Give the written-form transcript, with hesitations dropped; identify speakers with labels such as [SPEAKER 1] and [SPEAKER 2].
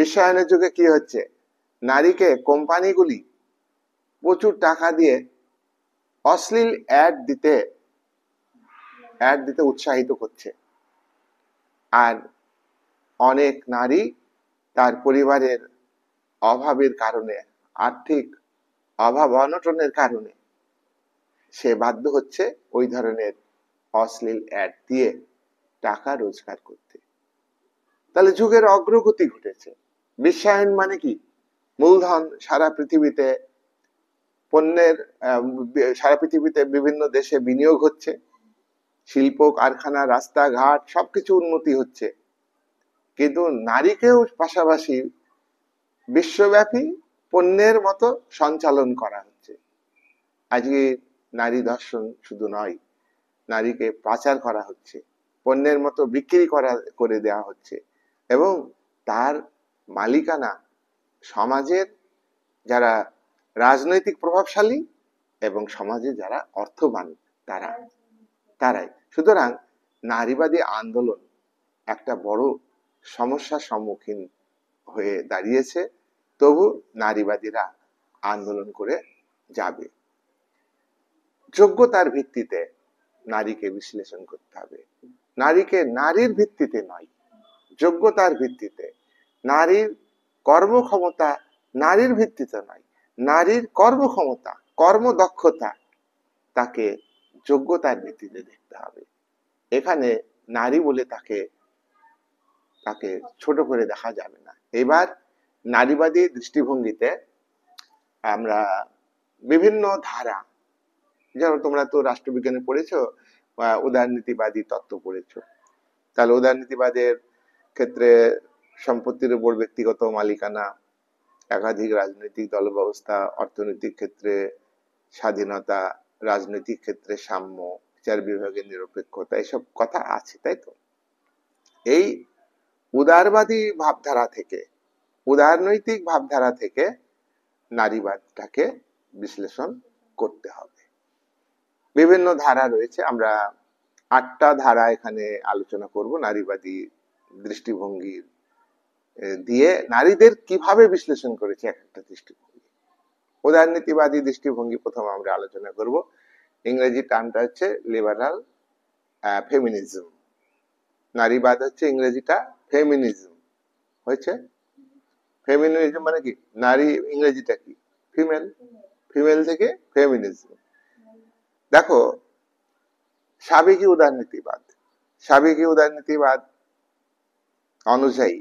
[SPEAKER 1] বিশ্বায়নের যুগে কি হচ্ছে, নারীকে কোম্পানিগুলি প্রচুর টাকা দিয়ে অশ্লীল অ্যাড দিতে উৎসাহিত করছে। আর অনেক নারী তার পরিবারের অভাবের কারণে, আর্থিক অভাব অনটনের কারণে সে বাধ্য হচ্ছে ওই ধরনের অশ্লীল অ্যাড দিয়ে টাকা রোজগার করতে। তাহলে যুগের অগ্রগতি ঘটেছে। বিশ্বায়ন মানে কি, মূলধন সারা পৃথিবীতে সারা পৃথিবীতে বিভিন্ন দেশে বিনিয়োগ হচ্ছে, শিল্প কারখানা রাস্তাঘাট সবকিছু উন্নতি হচ্ছে, কিন্তু নারীকেও পাশাপাশি বিশ্বব্যাপী পণ্যের মতো সঞ্চালন করা হচ্ছে। আজকে নারী দর্শন শুধু নয়, নারীকে পাচার করা হচ্ছে, পণ্যের মতো বিক্রি করে দেওয়া হচ্ছে, এবং তার মালিকানা সমাজের যারা রাজনৈতিক প্রভাবশালী এবং সমাজে যারা অর্থবান তারাই। সুতরাং নারীবাদী আন্দোলন একটা বড় সমস্যার সম্মুখীন হয়ে দাঁড়িয়েছে, তবু নারীবাদীরা আন্দোলন করে যাবে। যোগ্যতার ভিত্তিতে নারীকে বিশ্লেষণ করতে হবে, নারীকে নারীর ভিত্তিতে নয়, যোগ্যতার ভিত্তিতে। নারীর কর্মক্ষমতা নারীর ভিত্তিতে নয়, নারীর কর্মক্ষমতা কর্মদক্ষতা তাকে যোগ্যতার ভিত্তিতে দেখতে হবে। এখানে নারী বলে তাকে ছোট করে দেখা যাবে না। এবার নারীবাদী দৃষ্টিভঙ্গিতে আমরা বিভিন্ন ধারা, যেমন তোমরা তো রাষ্ট্রবিজ্ঞানে পড়েছো, উদারনীতিবাদী তত্ত্ব পড়েছো, তাহলে উদারনীতিবাদের ক্ষেত্রে সম্পত্তির উপর ব্যক্তিগত মালিকানা, একাধিক রাজনৈতিক দল ব্যবস্থা, অর্থনৈতিক ক্ষেত্রে স্বাধীনতা, রাজনৈতিক ক্ষেত্রে সাম্য, বিচার বিভাগের নিরপেক্ষতা, এসব কথা আছে, তাই তো? এই উদারবাদী ভাবধারা থেকে, উদারনৈতিক ভাবধারা থেকে নারীবাদটাকে বিশ্লেষণ করতে হবে। বিভিন্ন ধারা রয়েছে, আমরা 8টা ধারা এখানে আলোচনা করব নারীবাদী দৃষ্টিভঙ্গি দিয়ে নারীদের কিভাবে বিশ্লেষণ করেছে এক একটা দৃষ্টিভঙ্গি। উদারনীতিবাদী দৃষ্টিভঙ্গি প্রথম আমরা আলোচনা করব। ইংরেজি টার্মটা হচ্ছে লিবারাল ফেমিনিজম। নারীবাদ হচ্ছে ইংরেজিটা ফেমিনিজম হয়েছে। ফেমিনিজম মানে কি, নারী ইংরেজিটা কি, ফিমেল, ফিমেল থেকে ফেমিনিজম। দেখো, সাবেকি উদারনীতিবাদ অনুযায়ী